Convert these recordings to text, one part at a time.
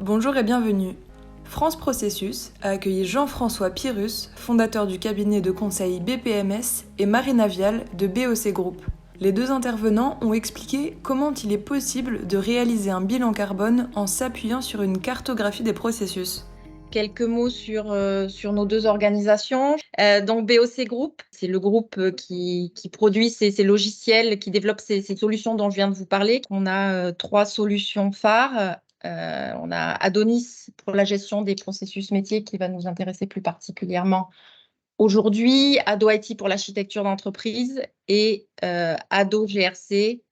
Bonjour et bienvenue. France Processus a accueilli Jean-François Pyrrhus, fondateur du cabinet de conseil BPMS, et Marina Vial de BOC Group. Les deux intervenants ont expliqué comment il est possible de réaliser un bilan carbone en s'appuyant sur une cartographie des processus. Quelques mots sur nos deux organisations. Donc BOC Group, c'est le groupe qui produit ces logiciels, qui développe ces solutions dont je viens de vous parler. On a trois solutions phares. On a Adonis pour la gestion des processus métiers qui va nous intéresser plus particulièrement aujourd'hui, Ado IT pour l'architecture d'entreprise et Ado GRC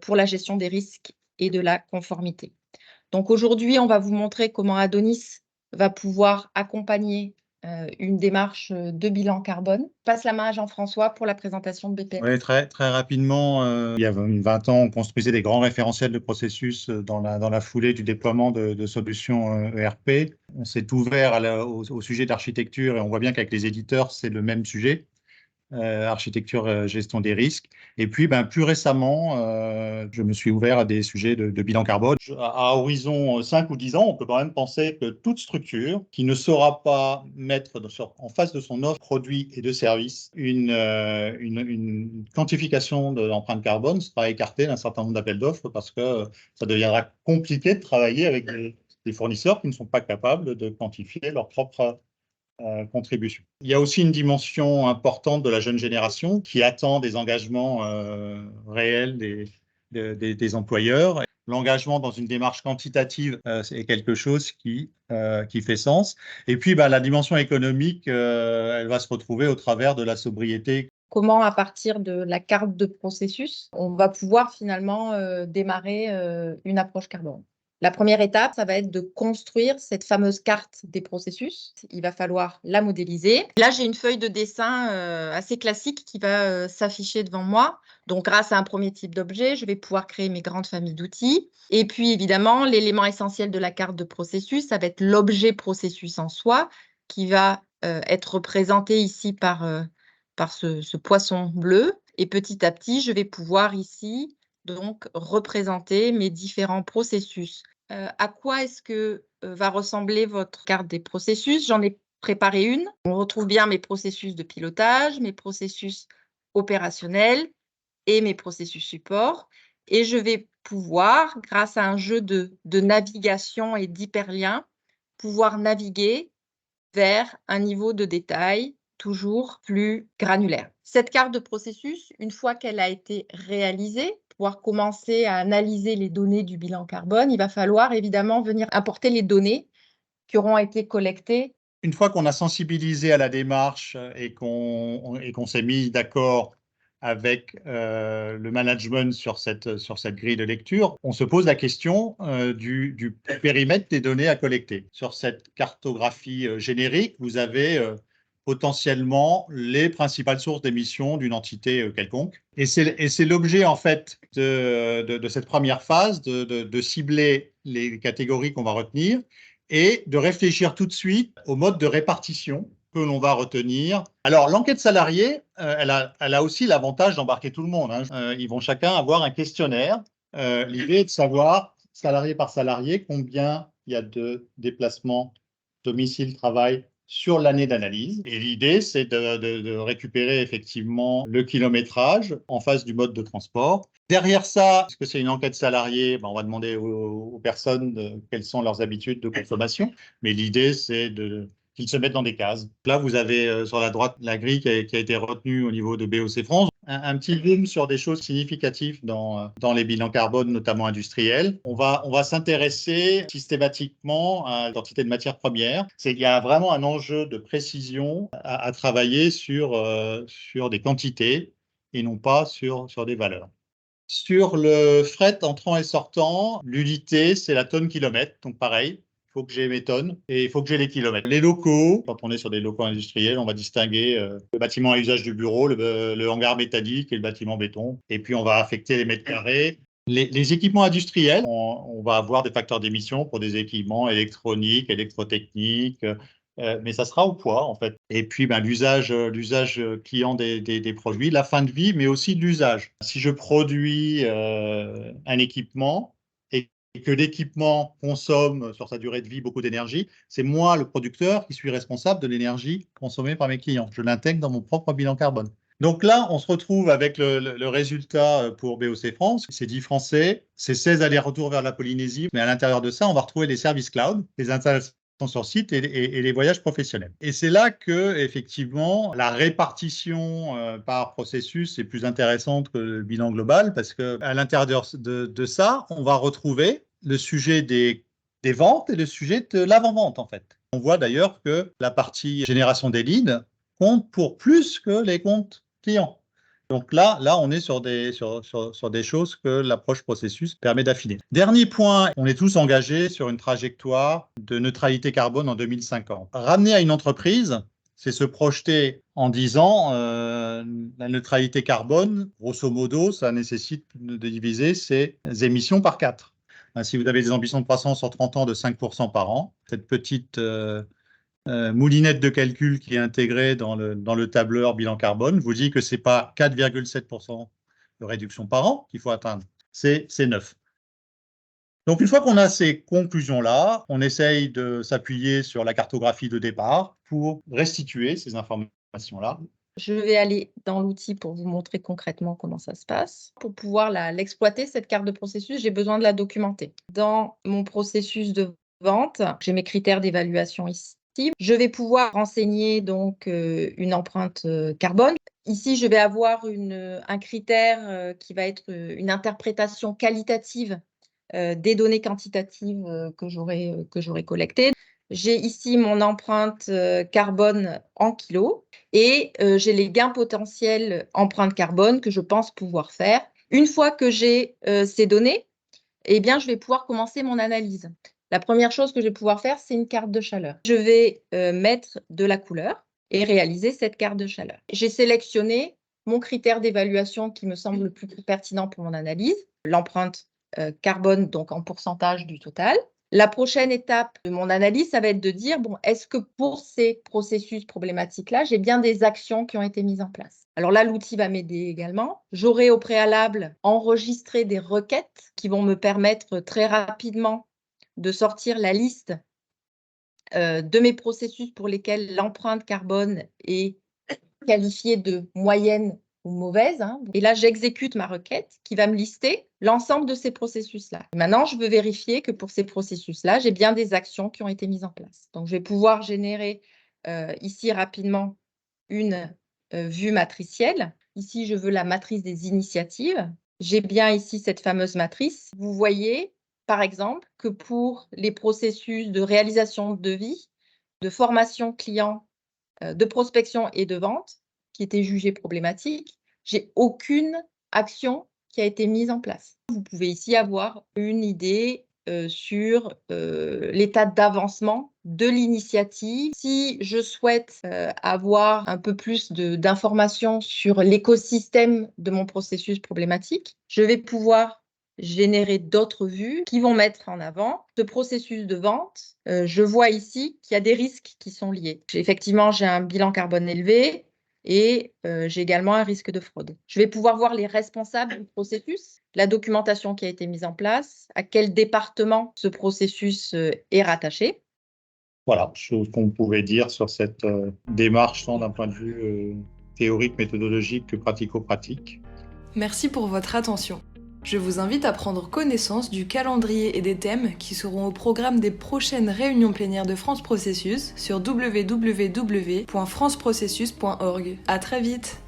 pour la gestion des risques et de la conformité. Donc aujourd'hui, on va vous montrer comment Adonis va pouvoir accompagner une démarche de bilan carbone. Je passe la main à Jean-François pour la présentation de BPM. Oui, très rapidement, il y a 20 ans, on construisait des grands référentiels de processus dans la foulée du déploiement de solutions ERP. On s'est ouvert au sujet d'architecture et on voit bien qu'avec les éditeurs, c'est le même sujet. Architecture, gestion des risques. Et puis, plus récemment, je me suis ouvert à des sujets de bilan carbone. À horizon 5 ou 10 ans, on peut quand même penser que toute structure qui ne saura pas mettre en face de son offre produit et de services une quantification de l'empreinte carbone sera écartée d'un certain nombre d'appels d'offres parce que ça deviendra compliqué de travailler avec des fournisseurs qui ne sont pas capables de quantifier leur propre contribution. Il y a aussi une dimension importante de la jeune génération qui attend des engagements réels des employeurs. L'engagement dans une démarche quantitative, c'est quelque chose qui fait sens. Et puis, la dimension économique, elle va se retrouver au travers de la sobriété. Comment, à partir de la carte de processus, on va pouvoir finalement démarrer une approche carbone. La première étape, ça va être de construire cette fameuse carte des processus. Il va falloir la modéliser. Là, j'ai une feuille de dessin assez classique qui va s'afficher devant moi. Donc, grâce à un premier type d'objet, je vais pouvoir créer mes grandes familles d'outils. Et puis, évidemment, l'élément essentiel de la carte de processus, ça va être l'objet processus en soi, qui va être représenté ici par ce poisson bleu. Et petit à petit, je vais pouvoir ici donc représenter mes différents processus. À quoi est-ce que va ressembler votre carte des processus? J'en ai préparé une. On retrouve bien mes processus de pilotage, mes processus opérationnels et mes processus support. Et je vais pouvoir, grâce à un jeu de navigation et d'hyperliens, pouvoir naviguer vers un niveau de détail toujours plus granulaire. Cette carte de processus, une fois qu'elle a été réalisée, pouvoir commencer à analyser les données du bilan carbone, il va falloir évidemment venir importer les données qui auront été collectées. Une fois qu'on a sensibilisé à la démarche et qu'on s'est mis d'accord avec le management sur cette grille de lecture, on se pose la question du périmètre des données à collecter. Sur cette cartographie générique, vous avez potentiellement les principales sources d'émissions d'une entité quelconque. Et c'est l'objet, en fait, de cette première phase, de cibler les catégories qu'on va retenir et de réfléchir tout de suite au mode de répartition que l'on va retenir. Alors, l'enquête salariée, elle a aussi l'avantage d'embarquer tout le monde. Ils vont chacun avoir un questionnaire. L'idée est de savoir, salarié par salarié, combien il y a de déplacements domicile-travail sur l'année d'analyse. Et l'idée, c'est de récupérer effectivement le kilométrage en face du mode de transport. Derrière ça, parce que c'est une enquête salariée, on va demander aux personnes quelles sont leurs habitudes de consommation. Mais l'idée, c'est qu'ils se mettent dans des cases. Là, vous avez sur la droite la grille qui a été retenue au niveau de BOC France. Un petit zoom sur des choses significatives dans les bilans carbone, notamment industriels. On va s'intéresser systématiquement à l'identité de matières premières. Il y a vraiment un enjeu de précision à travailler sur des quantités et non pas sur des valeurs. Sur le fret entrant et sortant, l'unité, c'est la tonne-kilomètre. Donc pareil, il faut que j'ai mes tonnes et il faut que j'ai les kilomètres. Les locaux, quand on est sur des locaux industriels, on va distinguer le bâtiment à usage du bureau, le hangar métallique et le bâtiment béton. Et puis, on va affecter les mètres carrés. Les équipements industriels, on va avoir des facteurs d'émission pour des équipements électroniques, électrotechniques, mais ça sera au poids, en fait. Et puis, l'usage client des produits, la fin de vie, mais aussi l'usage. Si je produis un équipement et et que l'équipement consomme sur sa durée de vie beaucoup d'énergie, c'est moi, le producteur, qui suis responsable de l'énergie consommée par mes clients. Je l'intègre dans mon propre bilan carbone. Donc là, on se retrouve avec le résultat pour BOC France. C'est 10 Français, c'est 16 allers-retours vers la Polynésie, mais à l'intérieur de ça, on va retrouver les services cloud, les installations sur site et les voyages professionnels. Et c'est là que, effectivement, la répartition par processus est plus intéressante que le bilan global, parce qu'à l'intérieur de ça, on va retrouver le sujet des ventes et le sujet de l'avant-vente, en fait. On voit d'ailleurs que la partie génération des leads compte pour plus que les comptes clients. Donc là, on est sur des choses que l'approche processus permet d'affiner. Dernier point, on est tous engagés sur une trajectoire de neutralité carbone en 2050. Ramener à une entreprise, c'est se projeter en disant la neutralité carbone, grosso modo, ça nécessite de diviser ses émissions par 4. Si vous avez des ambitions de croissance sur 30 ans de 5% par an, cette petite moulinette de calcul qui est intégrée dans le tableur bilan carbone vous dit que ce n'est pas 4,7% de réduction par an qu'il faut atteindre, c'est 9. Donc, une fois qu'on a ces conclusions-là, on essaye de s'appuyer sur la cartographie de départ pour restituer ces informations-là. Je vais aller dans l'outil pour vous montrer concrètement comment ça se passe. Pour pouvoir l'exploiter, cette carte de processus, j'ai besoin de la documenter. Dans mon processus de vente, j'ai mes critères d'évaluation ici. Je vais pouvoir renseigner donc une empreinte carbone. Ici, je vais avoir un critère qui va être une interprétation qualitative des données quantitatives que j'aurai collectées. J'ai ici mon empreinte carbone en kilos et j'ai les gains potentiels empreinte carbone que je pense pouvoir faire. Une fois que j'ai ces données, eh bien, je vais pouvoir commencer mon analyse. La première chose que je vais pouvoir faire, c'est une carte de chaleur. Je vais mettre de la couleur et réaliser cette carte de chaleur. J'ai sélectionné mon critère d'évaluation qui me semble le plus pertinent pour mon analyse, l'empreinte carbone, donc en pourcentage du total. La prochaine étape de mon analyse, ça va être de dire, bon, est-ce que pour ces processus problématiques-là, j'ai bien des actions qui ont été mises en place? Alors là, l'outil va m'aider également. J'aurai au préalable enregistré des requêtes qui vont me permettre très rapidement de sortir la liste de mes processus pour lesquels l'empreinte carbone est qualifiée de moyenne ou mauvaise. Et là, j'exécute ma requête qui va me lister l'ensemble de ces processus-là. Maintenant, je veux vérifier que pour ces processus-là, j'ai bien des actions qui ont été mises en place. Donc, je vais pouvoir générer ici rapidement une vue matricielle. Ici, je veux la matrice des initiatives. J'ai bien ici cette fameuse matrice. Vous voyez, par exemple, que pour les processus de réalisation de devis, de formation client, de prospection et de vente, qui étaient jugés problématiques, j'ai aucune action qui a été mise en place. Vous pouvez ici avoir une idée sur l'état d'avancement de l'initiative. Si je souhaite avoir un peu plus d'informations sur l'écosystème de mon processus problématique, je vais pouvoir générer d'autres vues qui vont mettre en avant ce processus de vente. Je vois ici qu'il y a des risques qui sont liés. Effectivement, j'ai un bilan carbone élevé et j'ai également un risque de fraude. Je vais pouvoir voir les responsables du processus, la documentation qui a été mise en place, à quel département ce processus est rattaché. Voilà, ce qu'on pouvait dire sur cette démarche, tant d'un point de vue théorique, méthodologique que pratico-pratique. Merci pour votre attention. Je vous invite à prendre connaissance du calendrier et des thèmes qui seront au programme des prochaines réunions plénières de France Processus sur www.franceprocessus.org. À très vite!